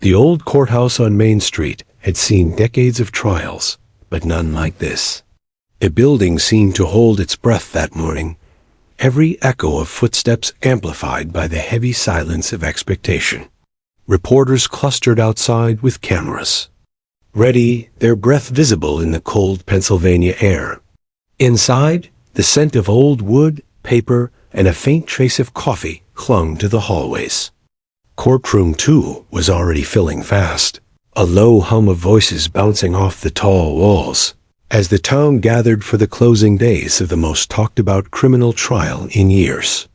The old courthouse on Main Street had seen decades of trials, but none like this. The building seemed to hold its breath that morning, every echo of footsteps amplified by the heavy silence of expectation. Reporters clustered outside with cameras, ready, their breath visible in the cold Pennsylvania air. Inside, the scent of old wood, paper, and a faint trace of coffee clung to the hallways. Courtroom 2 was already filling fast, a low hum of voices bouncing off the tall walls, as the town gathered for the closing days of the most talked-about criminal trial in years.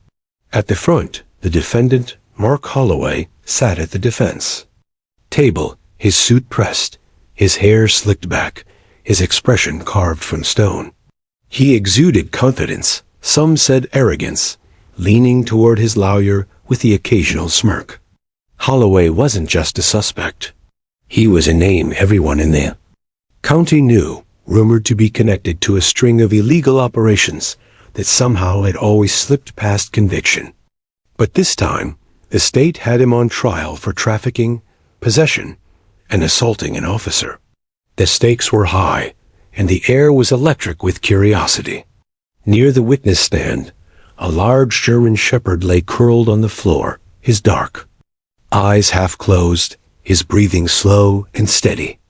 At the front, the defendant, Mark Holloway, sat at the defense table, his suit pressed, his hair slicked back, his expression carved from stone. He exuded confidence, some said arrogance, leaning toward his lawyer with the occasional smirk. Holloway wasn't just a suspect. He was a name everyone in the county knew, rumored to be connected to a string of illegal operations that somehow had always slipped past conviction. But this time, the state had him on trial for trafficking, possession, and assaulting an officer. The stakes were high, and the air was electric with curiosity. Near the witness stand, a large German shepherd lay curled on the floor, his dark eyes half closed, his breathing slow and steady.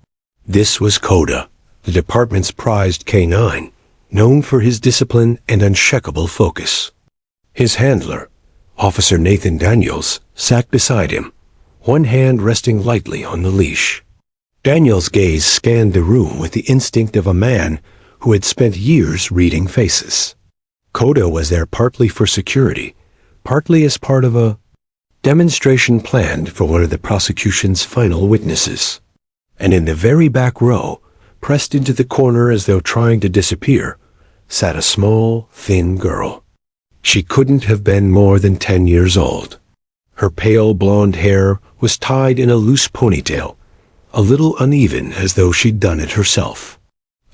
This was Coda, the department's prized canine, known for his discipline and unshakable focus. His handler, Officer Nathan Daniels, sat beside him, one hand resting lightly on the leash. Daniels' gaze scanned the room with the instinct of a man who had spent years reading faces. Coda was there partly for security, partly as part of a demonstration planned for one of the prosecution's final witnesses. And in the very back row, pressed into the corner as though trying to disappear, sat a small, thin girl. She couldn't have been more than 10 years old. Her pale blonde hair was tied in a loose ponytail, a little uneven as though she'd done it herself.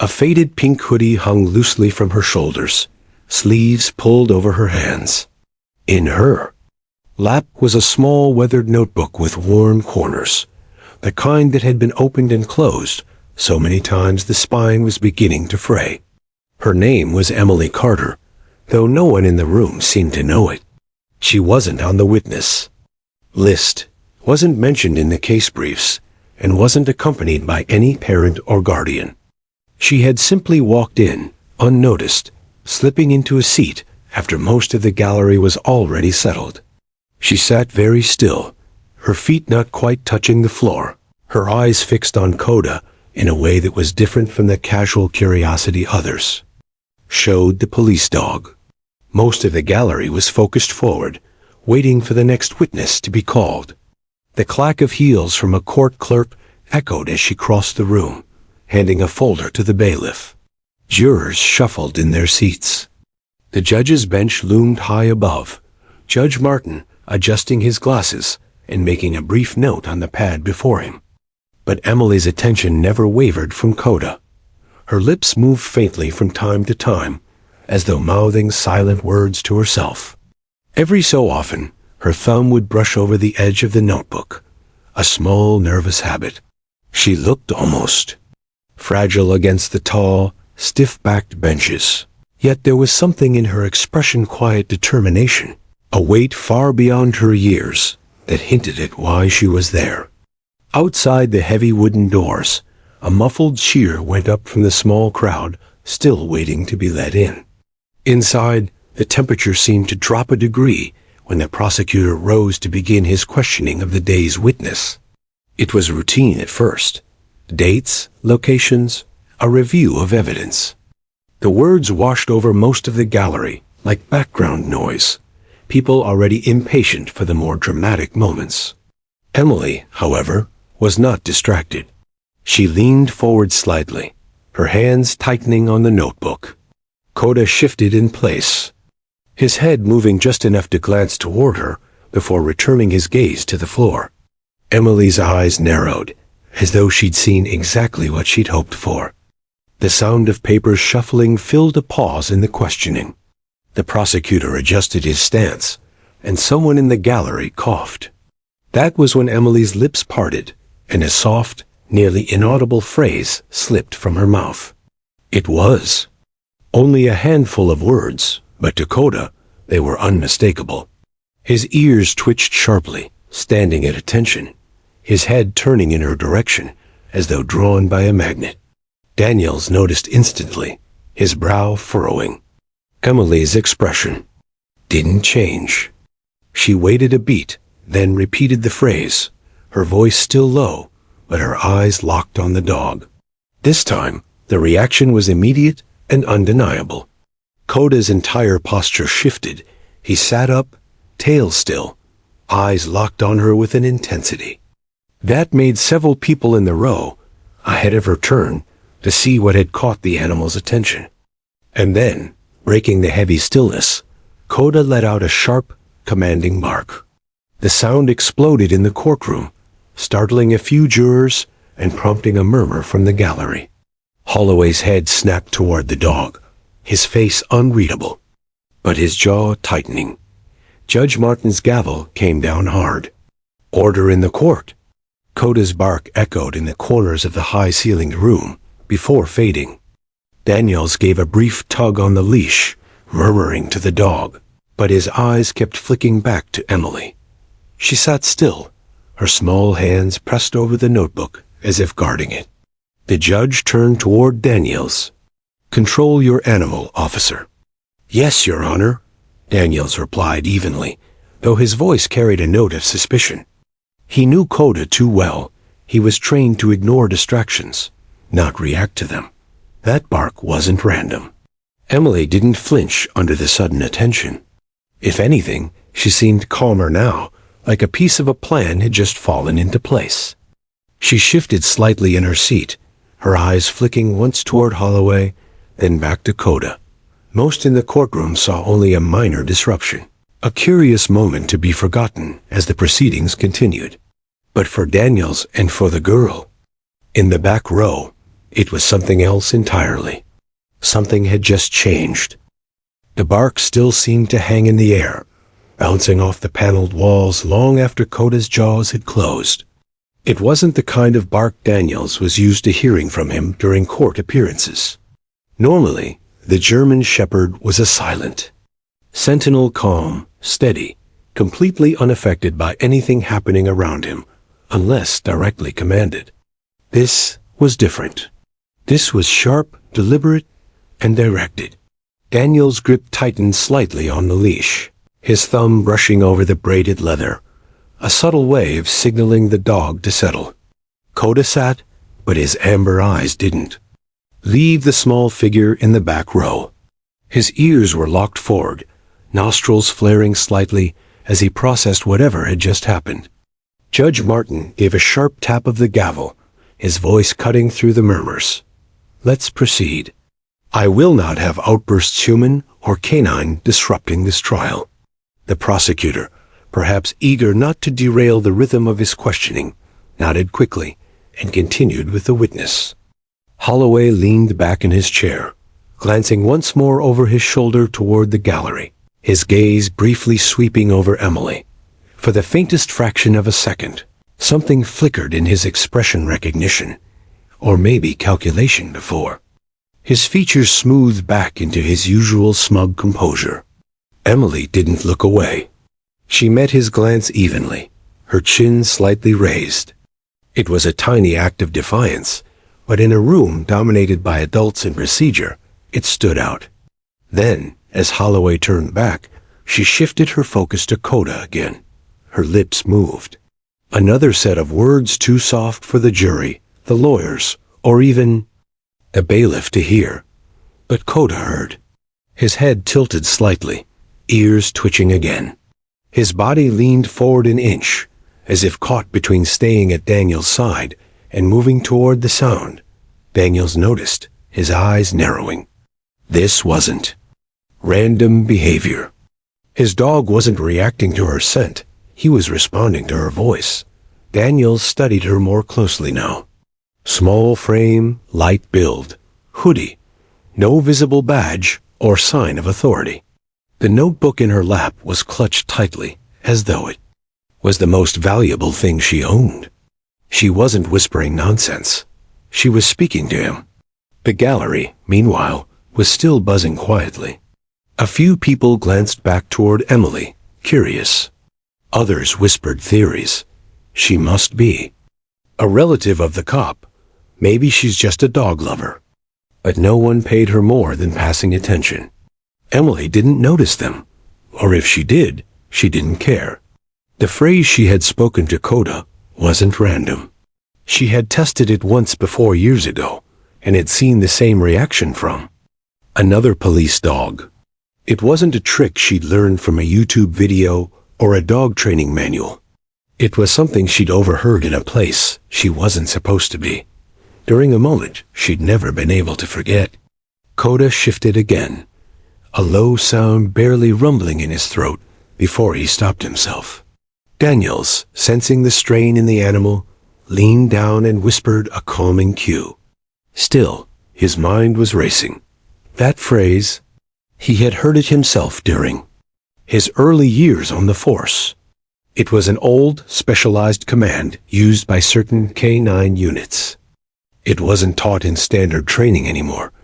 A faded pink hoodie hung loosely from her shoulders, sleeves pulled over her hands. In her lap was a small weathered notebook with worn corners, the kind that had been opened and closed so many times the spine was beginning to fray. Her name was Emily Carter, though no one in the room seemed to know it. She wasn't on the witness list, wasn't mentioned in the case briefs, and wasn't accompanied by any parent or guardian. She had simply walked in, unnoticed, slipping into a seat after most of the gallery was already settled. She sat very still, her feet not quite touching the floor, her eyes fixed on Coda in a way that was different from the casual curiosity others showed the police dog. Most of the gallery was focused forward, waiting for the next witness to be called. The clack of heels from a court clerk echoed as she crossed the room, handing a folder to the bailiff. Jurors shuffled in their seats. The judge's bench loomed high above, Judge Martin adjusting his glasses and making a brief note on the pad before him. But Emily's attention never wavered from Coda. Her lips moved faintly from time to time, as though mouthing silent words to herself. Every so often, her thumb would brush over the edge of the notebook, a small nervous habit. She looked almost fragile against the tall, stiff-backed benches. Yet there was something in her expression, quiet determination, a weight far beyond her years, that hinted at why she was there. Outside the heavy wooden doors, a muffled cheer went up from the small crowd, still waiting to be let in. Inside, the temperature seemed to drop a degree when the prosecutor rose to begin his questioning of the day's witness. It was routine at first. Dates, locations, a review of evidence. The words washed over most of the gallery like background noise, people already impatient for the more dramatic moments. Emily, however, was not distracted. She leaned forward slightly, her hands tightening on the notebook. Coda shifted in place, his head moving just enough to glance toward her before returning his gaze to the floor. Emily's eyes narrowed, as though she'd seen exactly what she'd hoped for. The sound of papers shuffling filled a pause in the questioning. The prosecutor adjusted his stance, and someone in the gallery coughed. That was when Emily's lips parted, and a soft, nearly inaudible phrase slipped from her mouth. It was only a handful of words, but to Coda, they were unmistakable. His ears twitched sharply, standing at attention, his head turning in her direction, as though drawn by a magnet. Daniels noticed instantly, his brow furrowing. Emily's expression didn't change. She waited a beat, then repeated the phrase, her voice still low, but her eyes locked on the dog. This time, the reaction was immediate and undeniable. Coda's entire posture shifted. He sat up, tail still, eyes locked on her with an intensity that made several people in the row, ahead of her turn, to see what had caught the animal's attention. And then, breaking the heavy stillness, Coda let out a sharp, commanding bark. The sound exploded in the courtroom, startling a few jurors and prompting a murmur from the gallery. Holloway's head snapped toward the dog, his face unreadable, but his jaw tightening. Judge Martin's gavel came down hard. Order in the court. Coda's bark echoed in the corners of the high-ceilinged room before fading. Daniels gave a brief tug on the leash, murmuring to the dog, but his eyes kept flicking back to Emily. She sat still, her small hands pressed over the notebook as if guarding it. The judge turned toward Daniels. "Control your animal, officer." "Yes, Your Honor," Daniels replied evenly, though his voice carried a note of suspicion. He knew Coda too well. He was trained to ignore distractions, not react to them. That bark wasn't random. Emily didn't flinch under the sudden attention. If anything, she seemed calmer now, like a piece of a plan had just fallen into place. She shifted slightly in her seat, her eyes flicking once toward Holloway, then back to Coda. Most in the courtroom saw only a minor disruption, a curious moment to be forgotten as the proceedings continued. But for Daniels and for the girl, in the back row, it was something else entirely. Something had just changed. The bark still seemed to hang in the air, bouncing off the paneled walls long after Coda's jaws had closed. It wasn't the kind of bark Daniels was used to hearing from him during court appearances. Normally, the German shepherd was a silent sentinel, calm, steady, completely unaffected by anything happening around him, unless directly commanded. This was different. This was sharp, deliberate, and directed. Daniel's grip tightened slightly on the leash, his thumb brushing over the braided leather, a subtle way of signaling the dog to settle. Coda sat, but his amber eyes didn't leave the small figure in the back row. His ears were locked forward, nostrils flaring slightly as he processed whatever had just happened. Judge Martin gave a sharp tap of the gavel, his voice cutting through the murmurs. "Let's proceed. I will not have outbursts human or canine disrupting this trial." The prosecutor, perhaps eager not to derail the rhythm of his questioning, nodded quickly and continued with the witness. Holloway leaned back in his chair, glancing once more over his shoulder toward the gallery, his gaze briefly sweeping over Emily. For the faintest fraction of a second, something flickered in his expression, recognition, or maybe calculation before. His features smoothed back into his usual smug composure. Emily didn't look away. She met his glance evenly, her chin slightly raised. It was a tiny act of defiance, but in a room dominated by adults in procedure, it stood out. Then, as Holloway turned back, she shifted her focus to Coda again. Her lips moved. Another set of words too soft for the jury, the lawyers, or even a bailiff to hear. But Coda heard. His head tilted slightly, ears twitching again. His body leaned forward an inch, as if caught between staying at Daniel's side and moving toward the sound. Daniels noticed, his eyes narrowing. This wasn't random behavior. His dog wasn't reacting to her scent. He was responding to her voice. Daniels studied her more closely now. Small frame, light build, hoodie, no visible badge or sign of authority. The notebook in her lap was clutched tightly, as though it was the most valuable thing she owned. She wasn't whispering nonsense. She was speaking to him. The gallery, meanwhile, was still buzzing quietly. A few people glanced back toward Emily, curious. Others whispered theories. She must be a relative of the cop. Maybe she's just a dog lover. But no one paid her more than passing attention. Emily didn't notice them. Or if she did, she didn't care. The phrase she had spoken to Coda wasn't random. She had tested it once before years ago, and had seen the same reaction from another police dog. It wasn't a trick she'd learned from a YouTube video or a dog training manual. It was something she'd overheard in a place she wasn't supposed to be, during a moment she'd never been able to forget. Coda shifted again, a low sound barely rumbling in his throat before he stopped himself. Daniels, sensing the strain in the animal, leaned down and whispered a calming cue. Still, his mind was racing. That phrase, he had heard it himself during his early years on the force. It was an old, specialized command used by certain K-9 units. It wasn't taught in standard training anymore,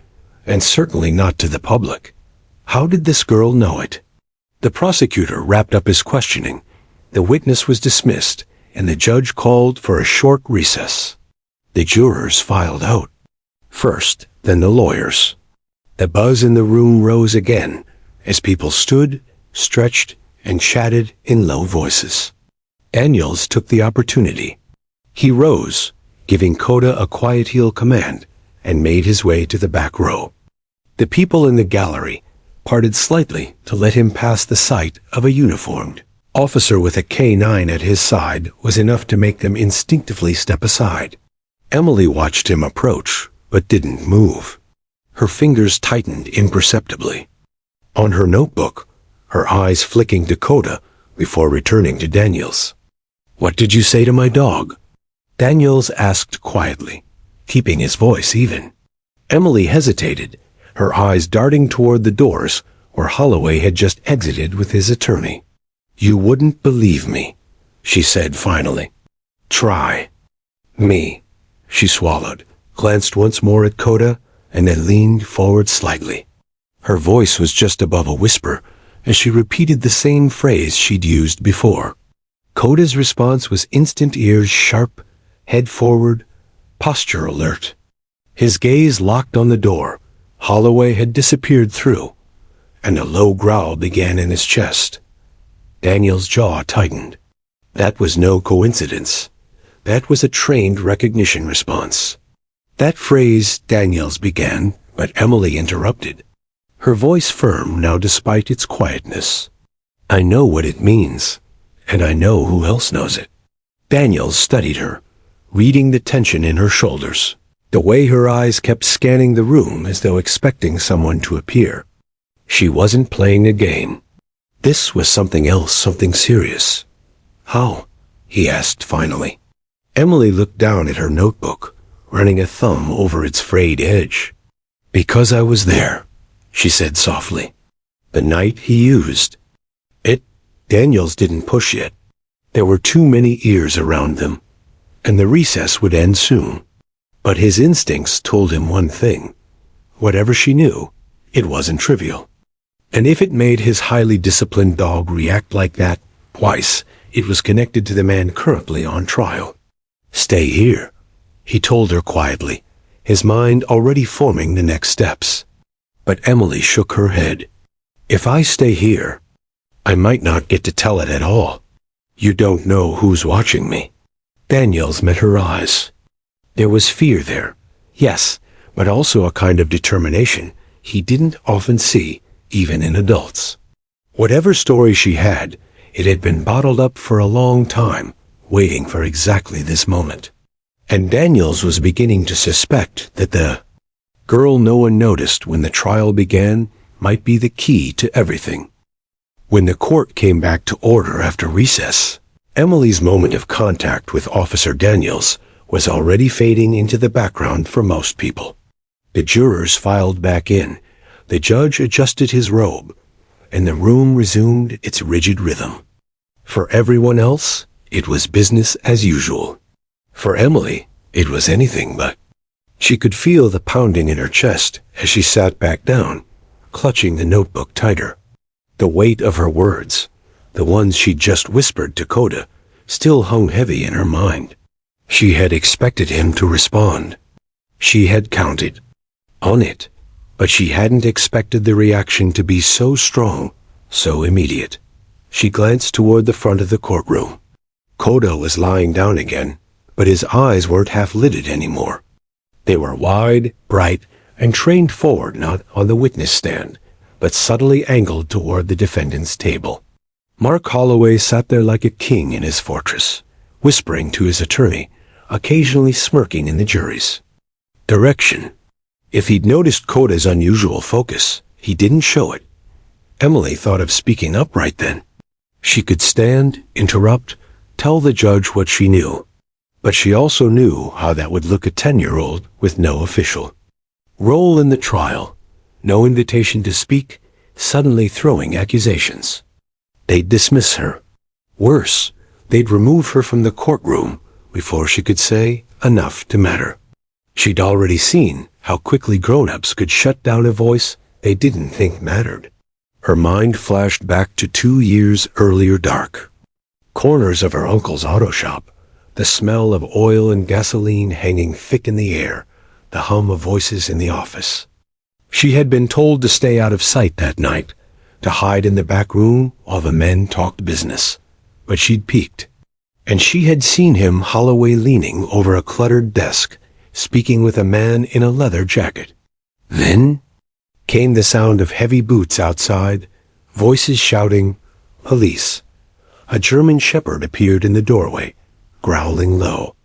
and certainly not to the public. How did this girl know it? The prosecutor wrapped up his questioning. The witness was dismissed, and the judge called for a short recess. The jurors filed out. First, then the lawyers. The buzz in the room rose again, as people stood, stretched, and chatted in low voices. Daniels took the opportunity. He rose, giving Coda a quiet heel command, and made his way to the back row. The people in the gallery parted slightly to let him pass the sight of a uniformed officer with a K-9 at his side was enough to make them instinctively step aside. Emily watched him approach, but didn't move. Her fingers tightened imperceptibly. On her notebook, her eyes flicking to Coda before returning to Daniels. "What did you say to my dog?" Daniels asked quietly, keeping his voice even. Emily hesitated, her eyes darting toward the doors where Holloway had just exited with his attorney. "You wouldn't believe me," she said finally. "Try." "Me," she swallowed, glanced once more at Coda, and then leaned forward slightly. Her voice was just above a whisper as she repeated the same phrase she'd used before. Coda's response was instant, ears sharp, head forward, posture alert. His gaze locked on the door Holloway had disappeared through, and a low growl began in his chest. Daniel's jaw tightened. That was no coincidence. That was a trained recognition response. That phrase, Daniels began, but Emily interrupted. Her voice firm now despite its quietness. "I know what it means, and I know who else knows it." Daniels studied her, reading the tension in her shoulders, the way her eyes kept scanning the room as though expecting someone to appear. She wasn't playing a game. This was something else, something serious. "How?" he asked finally. Emily looked down at her notebook, running a thumb over its frayed edge. "Because I was there," she said softly. "The night he used it." Daniels didn't push yet. There were too many ears around them, and the recess would end soon. But his instincts told him one thing. Whatever she knew, it wasn't trivial. And if it made his highly disciplined dog react like that twice, it was connected to the man currently on trial. "Stay here," he told her quietly, his mind already forming the next steps. But Emily shook her head. "If I stay here, I might not get to tell it at all. You don't know who's watching me." Daniels met her eyes. There was fear there, yes, but also a kind of determination he didn't often see, even in adults. Whatever story she had, it had been bottled up for a long time, waiting for exactly this moment. And Daniels was beginning to suspect that the girl no one noticed when the trial began might be the key to everything. When the court came back to order after recess, Emily's moment of contact with Officer Daniels was already fading into the background for most people. The jurors filed back in, the judge adjusted his robe, and the room resumed its rigid rhythm. For everyone else, It was business as usual. For Emily, it was anything but. She could feel the pounding in her chest as she sat back down, clutching the notebook tighter. The weight of her words, the ones she'd just whispered to Coda, still hung heavy in her mind. She had expected him to respond. She had counted on it, but she hadn't expected the reaction to be so strong, so immediate. She glanced toward the front of the courtroom. Coda was lying down again, but his eyes weren't half-lidded anymore. They were wide, bright, and trained forward not on the witness stand, but subtly angled toward the defendant's table. Mark Holloway sat there like a king in his fortress, whispering to his attorney, occasionally smirking in the jury's direction. If he'd noticed Coda's unusual focus, he didn't show it. Emily thought of speaking up right then. She could stand, interrupt, tell the judge what she knew. But she also knew how that would look a 10-year-old with no official role in the trial, no invitation to speak, suddenly throwing accusations. They'd dismiss her. Worse, they'd remove her from the courtroom before she could say enough to matter. She'd already seen how quickly grown-ups could shut down a voice they didn't think mattered. Her mind flashed back to 2 years earlier dark. Corners of her uncle's auto shop, the smell of oil and gasoline hanging thick in the air, the hum of voices in the office. She had been told to stay out of sight that night, to hide in the back room while the men talked business. But she'd peeked, and she had seen him, Holloway, leaning over a cluttered desk, speaking with a man in a leather jacket. Then came the sound of heavy boots outside, voices shouting, "Police." A German shepherd appeared in the doorway, growling low.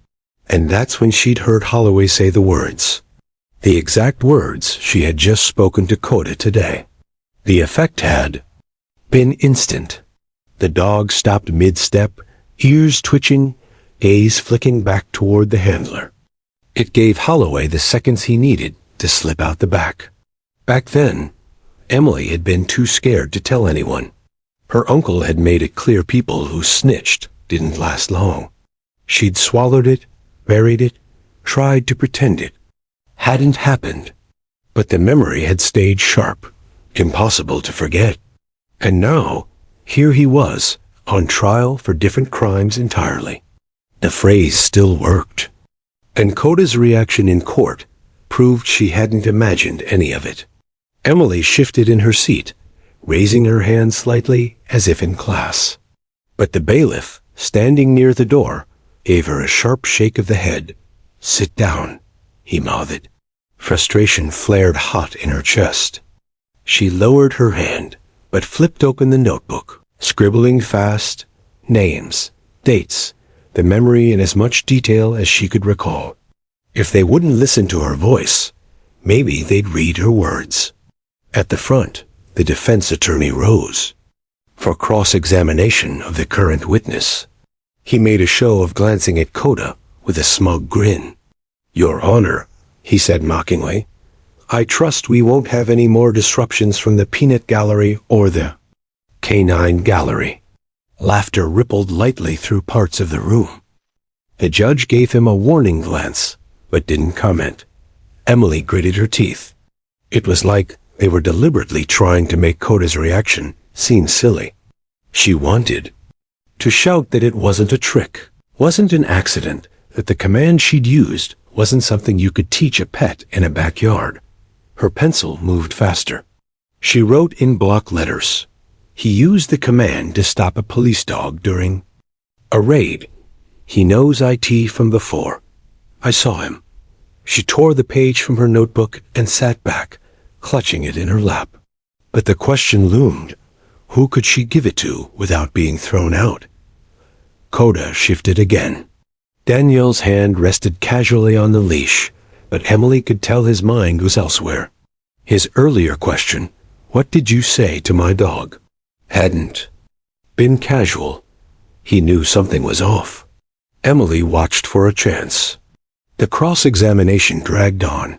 And that's when she'd heard Holloway say the words. The exact words she had just spoken to Coda today. The effect had been instant. The dog stopped mid-step, ears twitching, gaze flicking back toward the handler. It gave Holloway the seconds he needed to slip out the back. Back then, Emily had been too scared to tell anyone. Her uncle had made it clear people who snitched didn't last long. She'd swallowed it, buried it, tried to pretend it hadn't happened. But the memory had stayed sharp, impossible to forget. And now, here he was, on trial for different crimes entirely. The phrase still worked. And Coda's reaction in court proved she hadn't imagined any of it. Emily shifted in her seat, raising her hand slightly as if in class. But the bailiff, standing near the door, gave her a sharp shake of the head. "Sit down," he mouthed. Frustration flared hot in her chest. She lowered her hand, but flipped open the notebook, scribbling fast, names, dates, the memory in as much detail as she could recall. If they wouldn't listen to her voice, maybe they'd read her words. At the front, the defense attorney rose. For cross-examination of the current witness, he made a show of glancing at Coda with a smug grin. "Your Honor," he said mockingly, "I trust we won't have any more disruptions from the peanut gallery or the canine gallery." Laughter rippled lightly through parts of the room. The judge gave him a warning glance, but didn't comment. Emily gritted her teeth. It was like they were deliberately trying to make Coda's reaction seem silly. She wanted to shout that it wasn't a trick, wasn't an accident, that the command she'd used wasn't something you could teach a pet in a backyard. Her pencil moved faster. She wrote in block letters. He used the command to stop a police dog during a raid. He knows IT from before. I saw him. She tore the page from her notebook and sat back, clutching it in her lap. But the question loomed. Who could she give it to without being thrown out? Coda shifted again. Daniel's hand rested casually on the leash, but Emily could tell his mind was elsewhere. His earlier question, "What did you say to my dog?" hadn't been casual. He knew something was off. Emily watched for a chance. The cross-examination dragged on,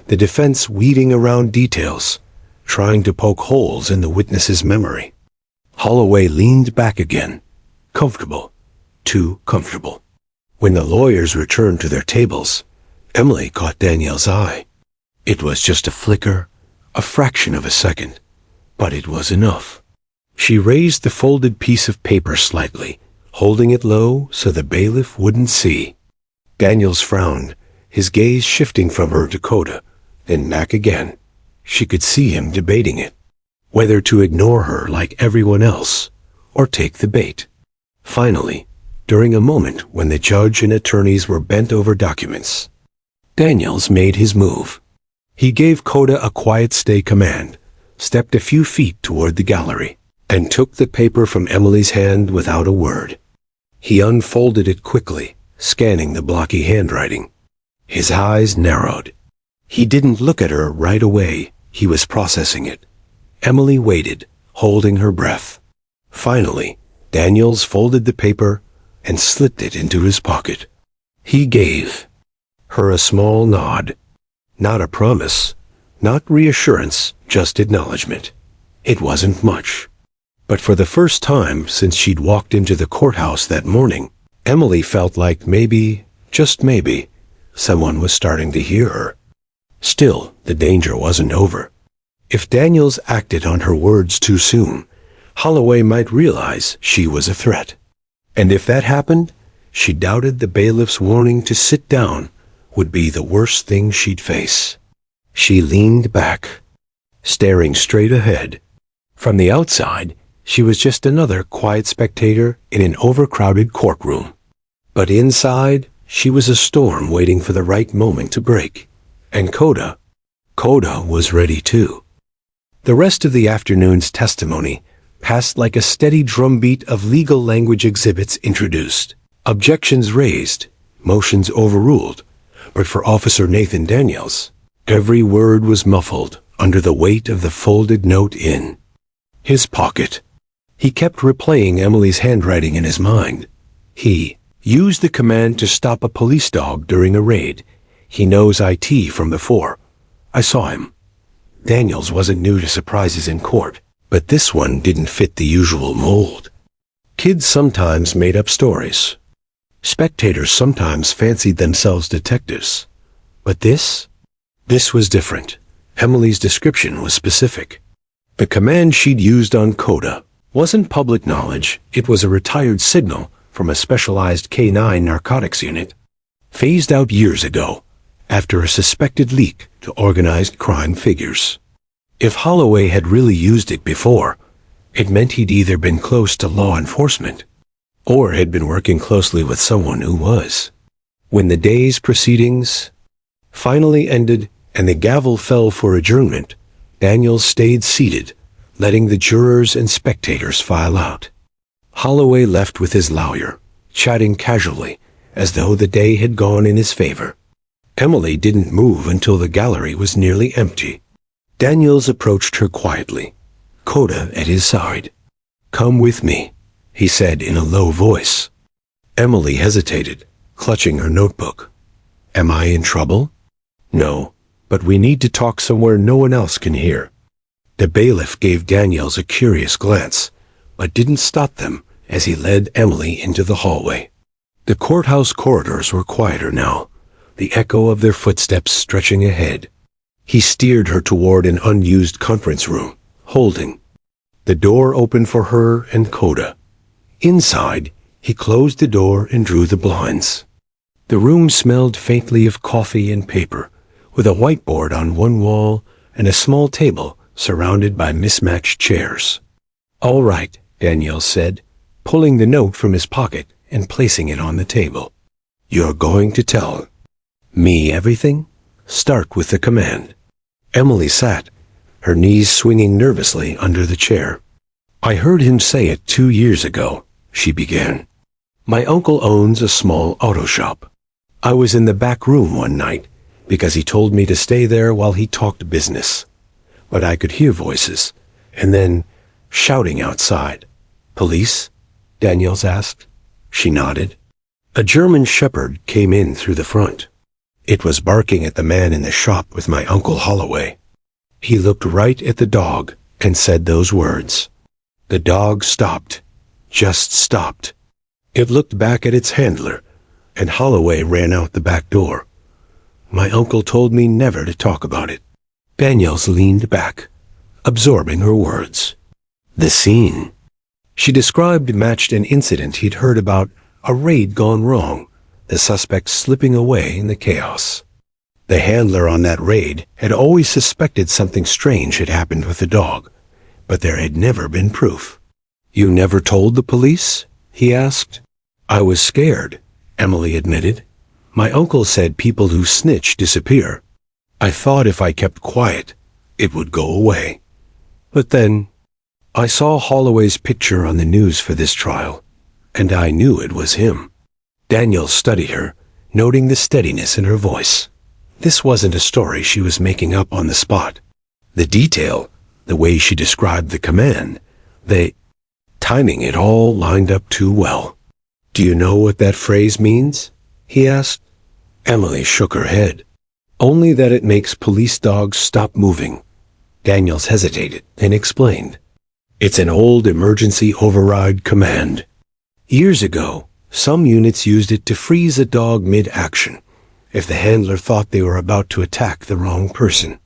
the defense weeding around details, trying to poke holes in the witness's memory. Holloway leaned back again, comfortable, too comfortable. When the lawyers returned to their tables, Emily caught Danielle's eye. It was just a flicker, a fraction of a second, but it was enough. She raised the folded piece of paper slightly, holding it low so the bailiff wouldn't see. Daniels frowned, his gaze shifting from her to Coda, then back again. She could see him debating it, whether to ignore her like everyone else, or take the bait. Finally, during a moment when the judge and attorneys were bent over documents, Daniels made his move. He gave Coda a quiet stay command, stepped a few feet toward the gallery, and took the paper from Emily's hand without a word. He unfolded it quickly, scanning the blocky handwriting. His eyes narrowed. He didn't look at her right away. He was processing it. Emily waited, holding her breath. Finally, Daniels folded the paper and slipped it into his pocket. He gave her a small nod. Not a promise, not reassurance, just acknowledgement. It wasn't much. But for the first time since she'd walked into the courthouse that morning, Emily felt like maybe, just maybe, someone was starting to hear her. Still, the danger wasn't over. If Daniels acted on her words too soon, Holloway might realize she was a threat. And if that happened, she doubted the bailiff's warning to sit down would be the worst thing she'd face. She leaned back, staring straight ahead. From the outside, she was just another quiet spectator in an overcrowded courtroom. But inside, she was a storm waiting for the right moment to break. And Coda was ready too. The rest of the afternoon's testimony passed like a steady drumbeat of legal language exhibits introduced, objections raised, motions overruled. But for Officer Nathan Daniels, every word was muffled under the weight of the folded note in his pocket. He kept replaying Emily's handwriting in his mind. He used the command to stop a police dog during a raid. He knows IT from before. I saw him. Daniels wasn't new to surprises in court, but this one didn't fit the usual mold. Kids sometimes made up stories. Spectators sometimes fancied themselves detectives. But this was different. Emily's description was specific. The command she'd used on Coda wasn't public knowledge. It was a retired signal from a specialized K9 narcotics unit, phased out years ago after a suspected leak to organized crime figures. If Holloway had really used it before, it meant he'd either been close to law enforcement or had been working closely with someone who was. When the day's proceedings finally ended and the gavel fell for adjournment, Daniels stayed seated, letting the jurors and spectators file out. Holloway left with his lawyer, chatting casually, as though the day had gone in his favor. Emily didn't move until the gallery was nearly empty. Daniels approached her quietly, Coda at his side. "Come with me," he said in a low voice. Emily hesitated, clutching her notebook. "Am I in trouble?" "No, but we need to talk somewhere no one else can hear." The bailiff gave Daniels a curious glance, but didn't stop them as he led Emily into the hallway. The courthouse corridors were quieter now, the echo of their footsteps stretching ahead. He steered her toward an unused conference room, holding. The door opened for her and Coda. Inside, he closed the door and drew the blinds. The room smelled faintly of coffee and paper, with a whiteboard on one wall and a small table surrounded by mismatched chairs. "All right," Daniel said, pulling the note from his pocket and placing it on the table. "You're going to tell me everything? Start with the command." Emily sat, her knees swinging nervously under the chair. "I heard him say it 2 years ago," she began. "My uncle owns a small auto shop. I was in the back room one night because he told me to stay there while he talked business. But I could hear voices, and then shouting outside. 'Police?' Daniels asked. She nodded. A German shepherd came in through the front. It was barking at the man in the shop with my Uncle Holloway. He looked right at the dog and said those words. The dog stopped, just stopped. It looked back at its handler, and Holloway ran out the back door. My uncle told me never to talk about it. Daniels leaned back, absorbing her words. The scene she described matched an incident he'd heard about, a raid gone wrong, the suspect slipping away in the chaos. The handler on that raid had always suspected something strange had happened with the dog, but there had never been proof. You never told the police? He asked. I was scared, Emily admitted. My uncle said people who snitch disappear. I thought if I kept quiet, it would go away. But then, I saw Holloway's picture on the news for this trial, and I knew it was him. Daniel studied her, noting the steadiness in her voice. This wasn't a story she was making up on the spot. The detail, the way she described the command, timing it all lined up too well. Do you know what that phrase means? He asked. Emily shook her head. Only that it makes police dogs stop moving. Daniels hesitated and explained. It's an old emergency override command. Years ago, some units used it to freeze a dog mid-action if the handler thought they were about to attack the wrong person.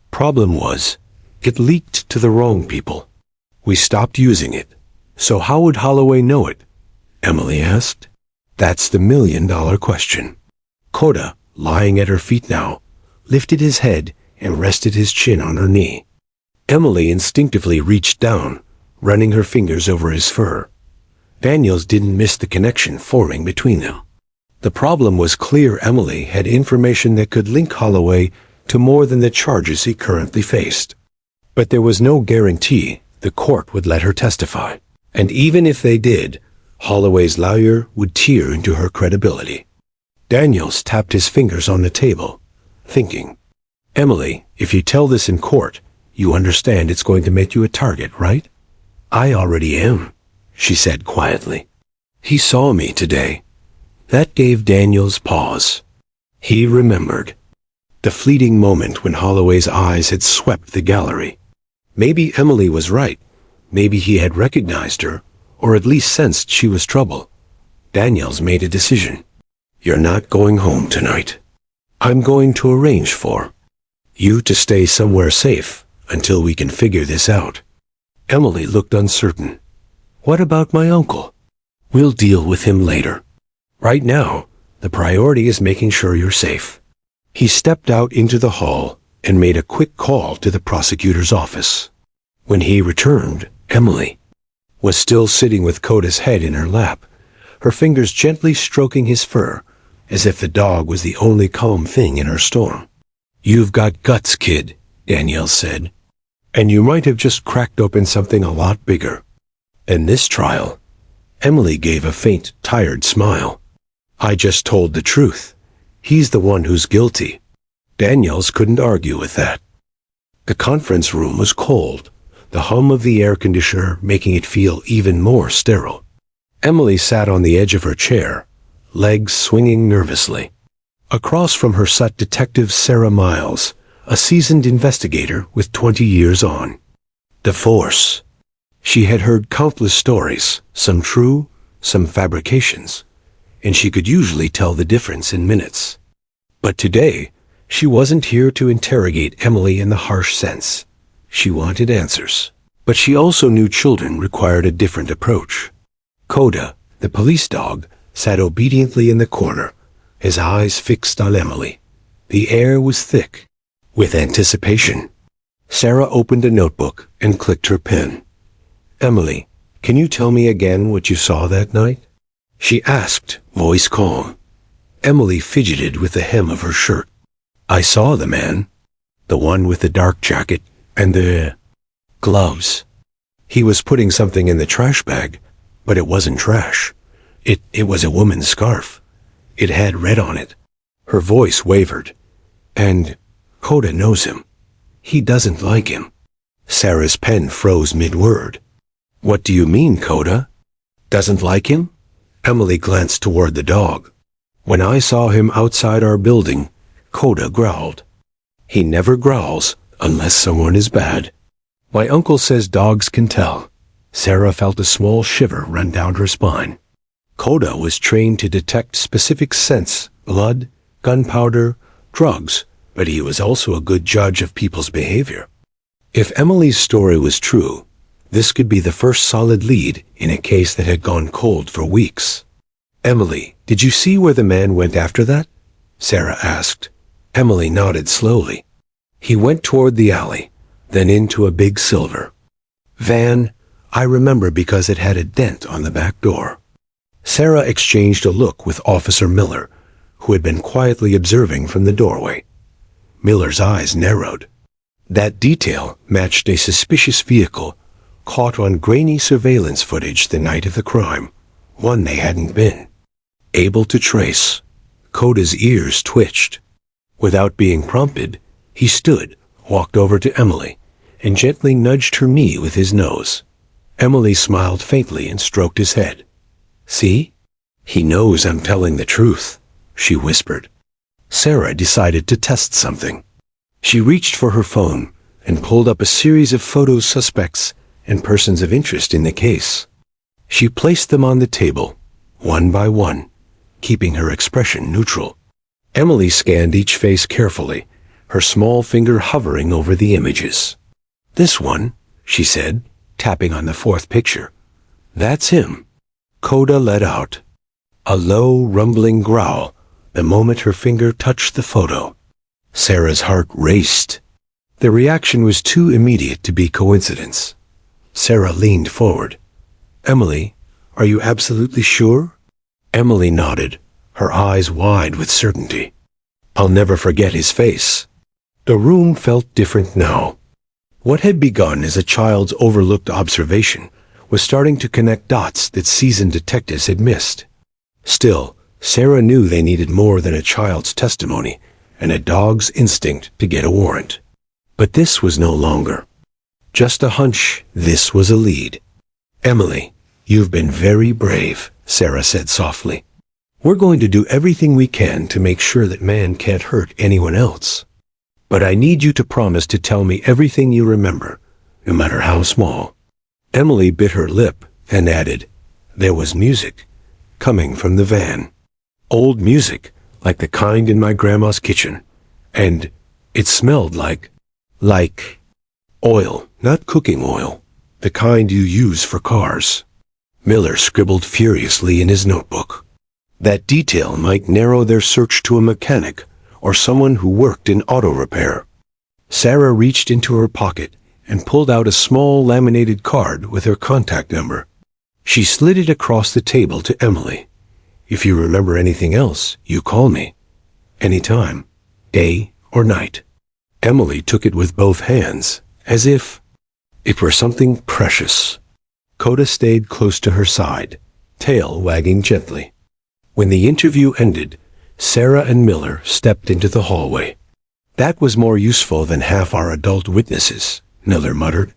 Problem was, it leaked to the wrong people. We stopped using it. So how would Holloway know it? Emily asked. That's the million-dollar question. Coda, lying at her feet now, lifted his head and rested his chin on her knee. Emily instinctively reached down, running her fingers over his fur. Daniels didn't miss the connection forming between them. The problem was clear. Emily had information that could link Holloway to more than the charges he currently faced. But there was no guarantee the court would let her testify. And even if they did, Holloway's lawyer would tear into her credibility. Daniels tapped his fingers on the table, thinking, Emily, if you tell this in court, you understand it's going to make you a target, right? I already am, she said quietly. He saw me today. That gave Daniels pause. He remembered the fleeting moment when Holloway's eyes had swept the gallery. Maybe Emily was right. Maybe he had recognized her, or at least sensed she was trouble. Daniels made a decision. You're not going home tonight. I'm going to arrange for you to stay somewhere safe until we can figure this out. Emily looked uncertain. What about my uncle? We'll deal with him later. Right now, the priority is making sure you're safe. He stepped out into the hall and made a quick call to the prosecutor's office. When he returned, Emily was still sitting with Coda's head in her lap, her fingers gently stroking his fur, as if the dog was the only calm thing in her storm. You've got guts, kid, Danielle said, and you might have just cracked open something a lot bigger. In this trial, Emily gave a faint, tired smile. I just told the truth. He's the one who's guilty. Daniels couldn't argue with that. The conference room was cold, the hum of the air conditioner making it feel even more sterile. Emily sat on the edge of her chair, legs swinging nervously. Across from her sat Detective Sarah Miles, a seasoned investigator with 20 years on the force. She had heard countless stories, some true, some fabrications, and she could usually tell the difference in minutes. But today, she wasn't here to interrogate Emily in the harsh sense. She wanted answers. But she also knew children required a different approach. Coda, the police dog, sat obediently in the corner, his eyes fixed on Emily. The air was thick with anticipation. Sarah opened a notebook and clicked her pen. Emily, can you tell me again what you saw that night? She asked, voice calm. Emily fidgeted with the hem of her shirt. I saw the man, the one with the dark jacket and the gloves. He was putting something in the trash bag, but it wasn't trash. It was a woman's scarf. It had red on it. Her voice wavered. And Coda knows him. He doesn't like him. Sarah's pen froze mid-word. What do you mean, Coda? Doesn't like him? Emily glanced toward the dog. When I saw him outside our building, Coda growled. He never growls unless someone is bad. My uncle says dogs can tell. Sarah felt a small shiver run down her spine. Coda was trained to detect specific scents, blood, gunpowder, drugs, but he was also a good judge of people's behavior. If Emily's story was true, this could be the first solid lead in a case that had gone cold for weeks. "Emily, did you see where the man went after that?" Sarah asked. Emily nodded slowly. "He went toward the alley, then into a big silver van. I remember because it had a dent on the back door." Sarah exchanged a look with Officer Miller, who had been quietly observing from the doorway. Miller's eyes narrowed. That detail matched a suspicious vehicle caught on grainy surveillance footage the night of the crime, one they hadn't been able to trace. Coda's ears twitched. Without being prompted, he stood, walked over to Emily, and gently nudged her knee with his nose. Emily smiled faintly and stroked his head. "See? He knows I'm telling the truth," she whispered. Sarah decided to test something. She reached for her phone and pulled up a series of photo suspects and persons of interest in the case. She placed them on the table, one by one, keeping her expression neutral. Emily scanned each face carefully, her small finger hovering over the images. "This one," she said, tapping on the fourth picture. "That's him." Coda let out a low, rumbling growl the moment her finger touched the photo. Sarah's heart raced. The reaction was too immediate to be coincidence. Sarah leaned forward. "Emily, are you absolutely sure?" Emily nodded, her eyes wide with certainty. "I'll never forget his face." The room felt different now. What had begun as a child's overlooked observation was starting to connect dots that seasoned detectives had missed. Still, Sarah knew they needed more than a child's testimony and a dog's instinct to get a warrant. But this was no longer just a hunch, this was a lead. "Emily, you've been very brave," Sarah said softly. "We're going to do everything we can to make sure that man can't hurt anyone else. But I need you to promise to tell me everything you remember, no matter how small." Emily bit her lip and added, "There was music coming from the van. Old music, like the kind in my grandma's kitchen. And it smelled like oil, not cooking oil, the kind you use for cars." Miller scribbled furiously in his notebook. That detail might narrow their search to a mechanic or someone who worked in auto repair. Sarah reached into her pocket and pulled out a small laminated card with her contact number. She slid it across the table to Emily. "If you remember anything else, you call me. Anytime, day or night." Emily took it with both hands, as if it were something precious. Coda stayed close to her side, tail wagging gently. When the interview ended, Sarah and Miller stepped into the hallway. "That was more useful than half our adult witnesses," Miller muttered.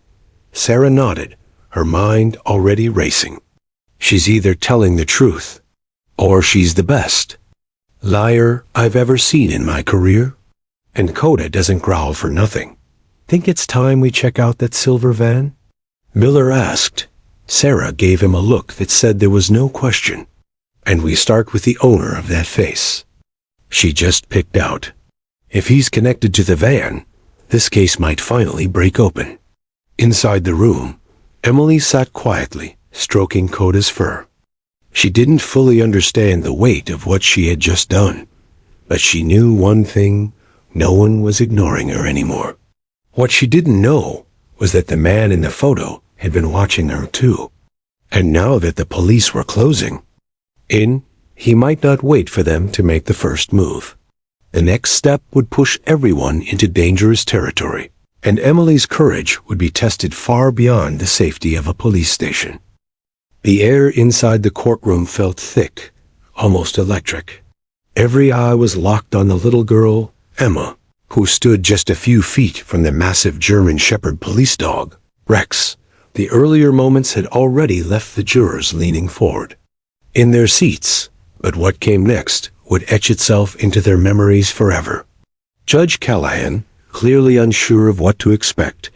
Sarah nodded, her mind already racing. "She's either telling the truth, or she's the best liar I've ever seen in my career." And Coda doesn't growl for nothing. "Think it's time we check out that silver van?" Miller asked. Sarah gave him a look that said there was no question. "And we start with the owner of that face." She just picked out. If he's connected to the van, this case might finally break open. Inside the room, Emily sat quietly, stroking Coda's fur. She didn't fully understand the weight of what she had just done, but she knew one thing: no one was ignoring her anymore. What she didn't know was that the man in the photo had been watching her too. And now that the police were closing in, he might not wait for them to make the first move. The next step would push everyone into dangerous territory, and Emily's courage would be tested far beyond the safety of a police station. The air inside the courtroom felt thick, almost electric. Every eye was locked on the little girl, Emma, who stood just a few feet from the massive German Shepherd police dog, Rex. The earlier moments had already left the jurors leaning forward in their seats, but what came next would etch itself into their memories forever. Judge Callahan, clearly unsure of what to expect,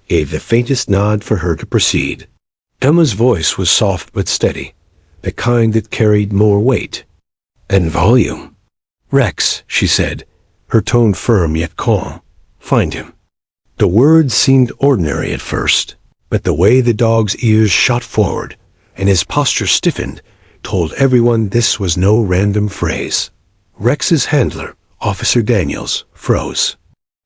gave the faintest nod for her to proceed. Emma's voice was soft but steady, the kind that carried more weight and volume. "Rex," she said, her tone firm yet calm. "Find him." The words seemed ordinary at first, but the way the dog's ears shot forward and his posture stiffened told everyone this was no random phrase. Rex's handler, Officer Daniels, froze.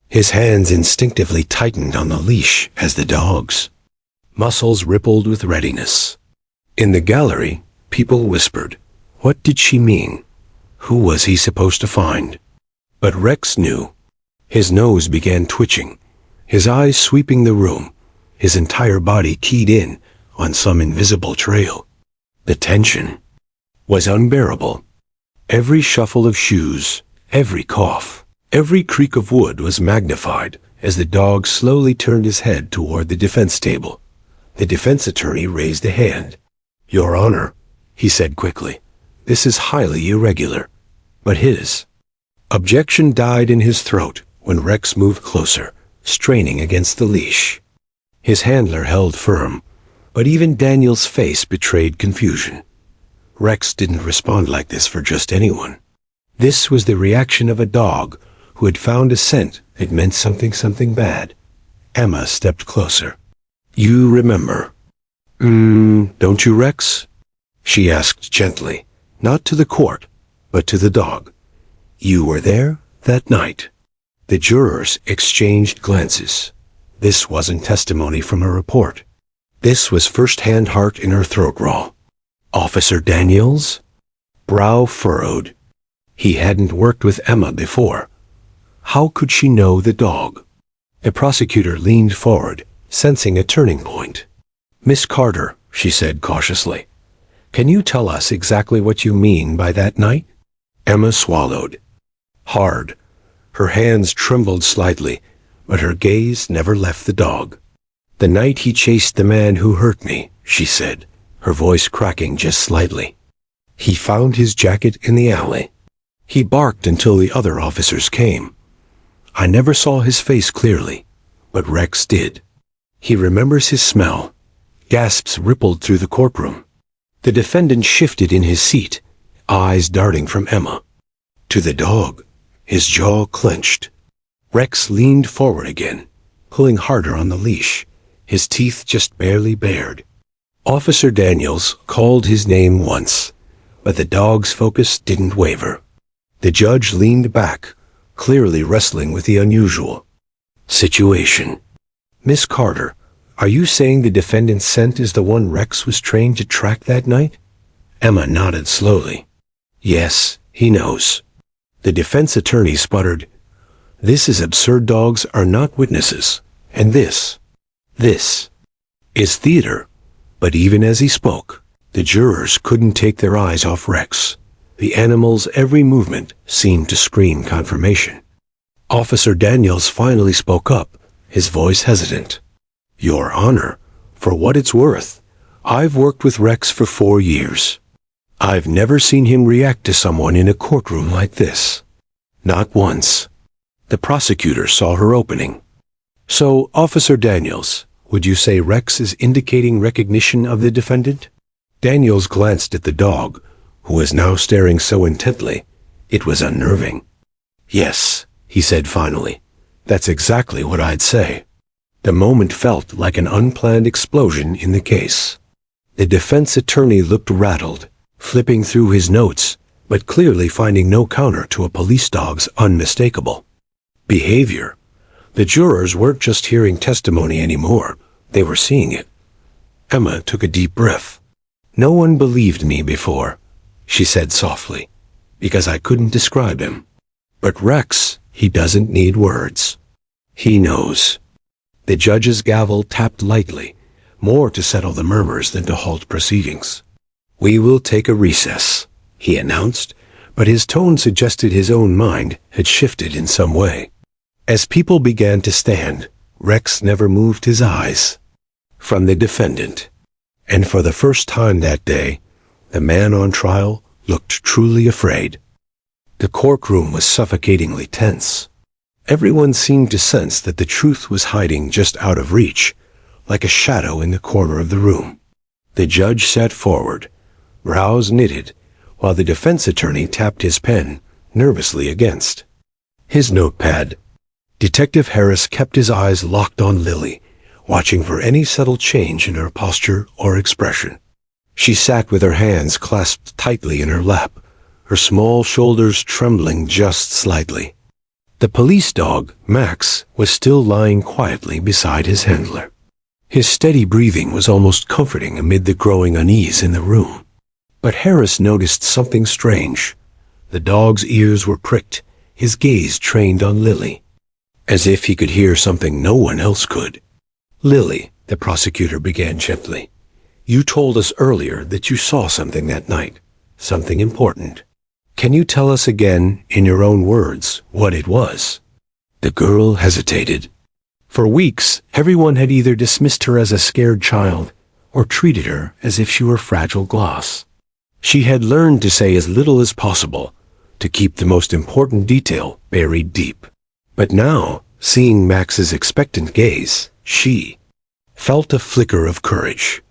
His hands instinctively tightened on the leash as the dog's muscles rippled with readiness. In the gallery, people whispered, "What did she mean? Who was he supposed to find?" But Rex knew. His nose began twitching, his eyes sweeping the room, his entire body keyed in on some invisible trail. The tension was unbearable. Every shuffle of shoes, every cough, every creak of wood was magnified as the dog slowly turned his head toward the defense table. The defense attorney raised a hand. "Your Honor," he said quickly, "this is highly irregular." But his objection died in his throat when Rex moved closer, straining against the leash. His handler held firm, but even Daniel's face betrayed confusion. Rex didn't respond like this for just anyone. This was the reaction of a dog who had found a scent that meant something bad. Emma stepped closer. "You remember, don't you, Rex?" she asked gently, not to the court, but to the dog. "You were there that night." The jurors exchanged glances. This wasn't testimony from a report. This was first-hand heart in her throat raw. Officer Daniels? Brow furrowed. He hadn't worked with Emma before. How could she know the dog? The prosecutor leaned forward, sensing a turning point. "Miss Carter," she said cautiously, "can you tell us exactly what you mean by that night?" Emma swallowed. Hard. Her hands trembled slightly, but her gaze never left the dog. "The night he chased the man who hurt me," she said, her voice cracking just slightly. "He found his jacket in the alley. He barked until the other officers came. I never saw his face clearly, but Rex did. He remembers his smell." Gasps rippled through the courtroom. The defendant shifted in his seat, eyes darting from Emma to the dog, his jaw clenched. Rex leaned forward again, pulling harder on the leash, his teeth just barely bared. Officer Daniels called his name once, but the dog's focus didn't waver. The judge leaned back, clearly wrestling with the unusual situation. "Miss Carter, are you saying the defendant's scent is the one Rex was trained to track that night?" Emma nodded slowly. "Yes, he knows." The defense attorney sputtered, "This is absurd. Dogs are not witnesses, and this is theater." But even as he spoke, the jurors couldn't take their eyes off Rex. The animal's every movement seemed to scream confirmation. Officer Daniels finally spoke up, his voice hesitant. "Your Honor, for what it's worth, I've worked with Rex for 4 years. I've never seen him react to someone in a courtroom like this. Not once." The prosecutor saw her opening. "So, Officer Daniels, would you say Rex is indicating recognition of the defendant?" Daniels glanced at the dog, who was now staring so intently, it was unnerving. "Yes," he said finally, "that's exactly what I'd say." The moment felt like an unplanned explosion in the case. The defense attorney looked rattled, flipping through his notes, but clearly finding no counter to a police dog's unmistakable behavior. The jurors weren't just hearing testimony anymore, they were seeing it. Emma took a deep breath. "No one believed me before," she said softly, "because I couldn't describe him. But Rex, he doesn't need words. He knows." The judge's gavel tapped lightly, more to settle the murmurs than to halt proceedings. "We will take a recess," he announced, but his tone suggested his own mind had shifted in some way. As people began to stand, Rex never moved his eyes from the defendant. And for the first time that day, the man on trial looked truly afraid. The courtroom was suffocatingly tense. Everyone seemed to sense that the truth was hiding just out of reach, like a shadow in the corner of the room. The judge sat forward, brows knitted, while the defense attorney tapped his pen nervously against his notepad. Detective Harris kept his eyes locked on Lily, watching for any subtle change in her posture or expression. She sat with her hands clasped tightly in her lap, her small shoulders trembling just slightly. The police dog, Max, was still lying quietly beside his handler. His steady breathing was almost comforting amid the growing unease in the room. But Harris noticed something strange. The dog's ears were pricked, his gaze trained on Lily, as if he could hear something no one else could. "Lily," the prosecutor began gently, "you told us earlier that you saw something that night, something important. Can you tell us again, in your own words, what it was?" The girl hesitated. For weeks, everyone had either dismissed her as a scared child or treated her as if she were fragile glass. She had learned to say as little as possible, to keep the most important detail buried deep. But now, seeing Max's expectant gaze, she felt a flicker of courage.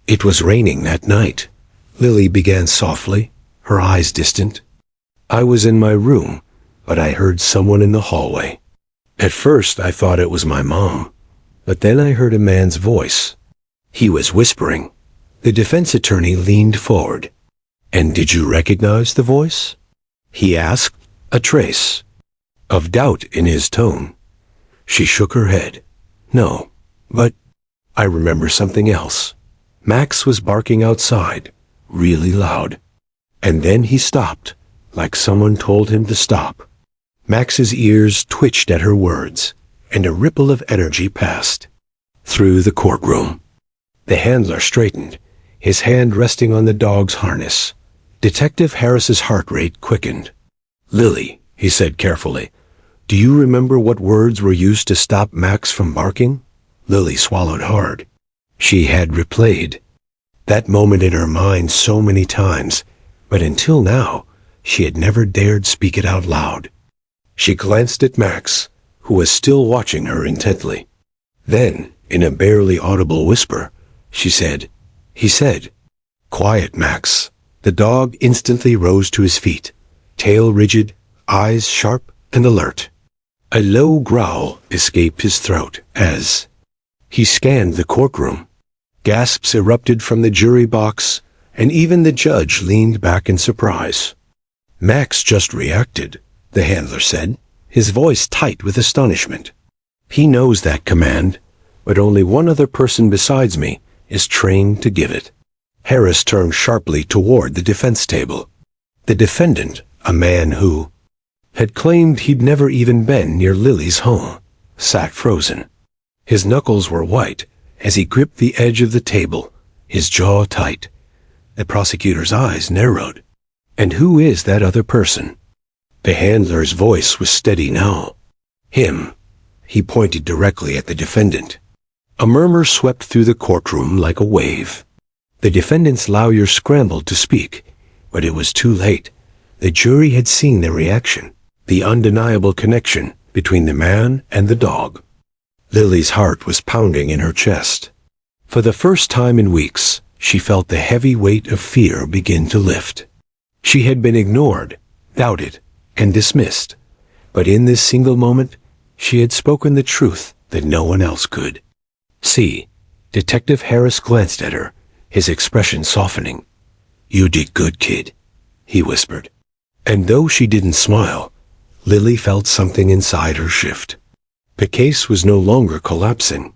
"It was raining that night," Lily began softly, her eyes distant. "I was in my room, but I heard someone in the hallway. At first I thought it was my mom, but then I heard a man's voice. He was whispering." The defense attorney leaned forward. "And did you recognize the voice?" he asked, a trace of doubt in his tone. She shook her head. "No, but I remember something else. Max was barking outside, really loud. And then he stopped, like someone told him to stop." Max's ears twitched at her words, and a ripple of energy passed through the courtroom. The handler straightened, his hand resting on the dog's harness. Detective Harris's heart rate quickened. "Lily," he said carefully, "do you remember what words were used to stop Max from barking?" Lily swallowed hard. She had replayed that moment in her mind so many times, but until now, she had never dared speak it out loud. She glanced at Max, who was still watching her intently. Then, in a barely audible whisper, she said, "He said, 'Quiet, Max.'" The dog instantly rose to his feet, tail rigid, eyes sharp and alert. A low growl escaped his throat as he scanned the courtroom. Gasps erupted from the jury box, and even the judge leaned back in surprise. "Max just reacted," the handler said, his voice tight with astonishment. "He knows that command, but only one other person besides me is trained to give it." Harris turned sharply toward the defense table. The defendant, a man who had claimed he'd never even been near Lily's home, sat frozen. His knuckles were white as he gripped the edge of the table, his jaw tight. The prosecutor's eyes narrowed. "And who is that other person?" The handler's voice was steady now. "Him." He pointed directly at the defendant. A murmur swept through the courtroom like a wave. The defendant's lawyer scrambled to speak, but it was too late. The jury had seen the reaction, the undeniable connection between the man and the dog. Lily's heart was pounding in her chest. For the first time in weeks, she felt the heavy weight of fear begin to lift. She had been ignored, doubted, and dismissed, but in this single moment, she had spoken the truth that no one else could. "See," Detective Harris glanced at her, his expression softening. "You did good, kid," he whispered. And though she didn't smile, Lily felt something inside her shift. The case was no longer collapsing.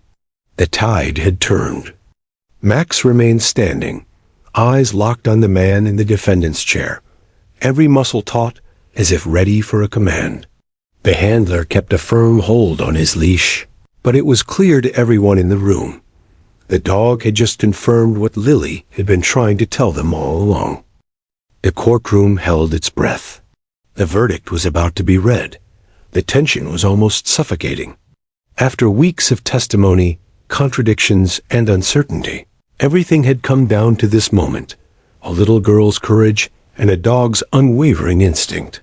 The tide had turned. Max remained standing, eyes locked on the man in the defendant's chair, every muscle taut as if ready for a command. The handler kept a firm hold on his leash, but it was clear to everyone in the room. The dog had just confirmed what Lily had been trying to tell them all along. The courtroom held its breath. The verdict was about to be read. The tension was almost suffocating. After weeks of testimony, contradictions, and uncertainty, everything had come down to this moment: a little girl's courage and a dog's unwavering instinct.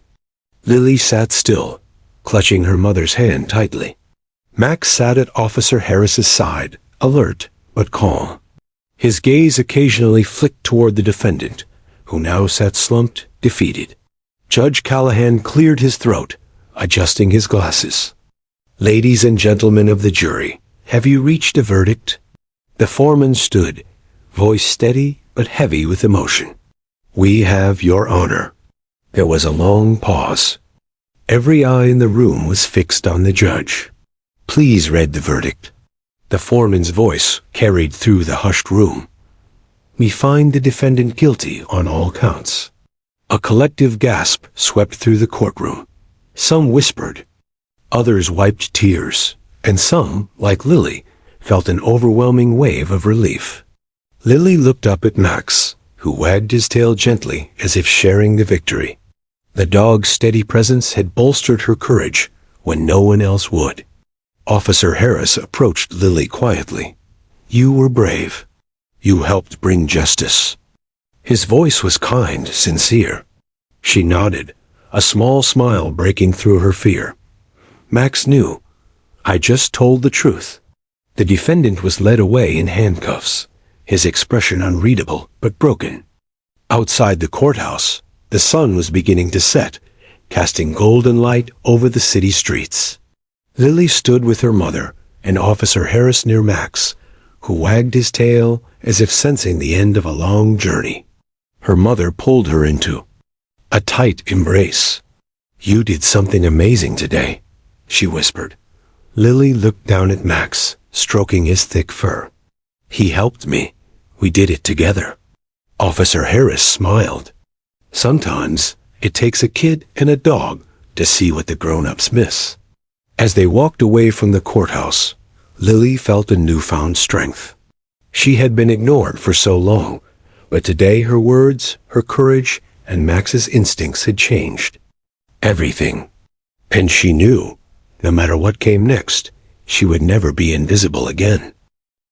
Lily sat still, clutching her mother's hand tightly. Max sat at Officer Harris's side, alert but calm. His gaze occasionally flicked toward the defendant, who now sat slumped, defeated. Judge Callahan cleared his throat, adjusting his glasses. "Ladies and gentlemen of the jury, have you reached a verdict?" The foreman stood, voice steady but heavy with emotion. "We have, Your Honor." There was a long pause. Every eye in the room was fixed on the judge. "Please read the verdict." The foreman's voice carried through the hushed room. "We find the defendant guilty on all counts." A collective gasp swept through the courtroom. Some whispered. Others wiped tears, and some, like Lily, felt an overwhelming wave of relief. Lily looked up at Max, who wagged his tail gently as if sharing the victory. The dog's steady presence had bolstered her courage when no one else would. Officer Harris approached Lily quietly. "You were brave. You helped bring justice." His voice was kind, sincere. She nodded, a small smile breaking through her fear. Max knew. "I just told the truth." The defendant was led away in handcuffs, his expression unreadable but broken. Outside the courthouse, the sun was beginning to set, casting golden light over the city streets. Lily stood with her mother and Officer Harris near Max, who wagged his tail as if sensing the end of a long journey. Her mother pulled her into a tight embrace. "You did something amazing today," she whispered. Lily looked down at Max, stroking his thick fur. "He helped me. We did it together." Officer Harris smiled. "Sometimes it takes a kid and a dog to see what the grown-ups miss." As they walked away from the courthouse, Lily felt a newfound strength. She had been ignored for so long, but today her words, her courage, and Max's instincts had changed. Everything. And she knew, no matter what came next, she would never be invisible again.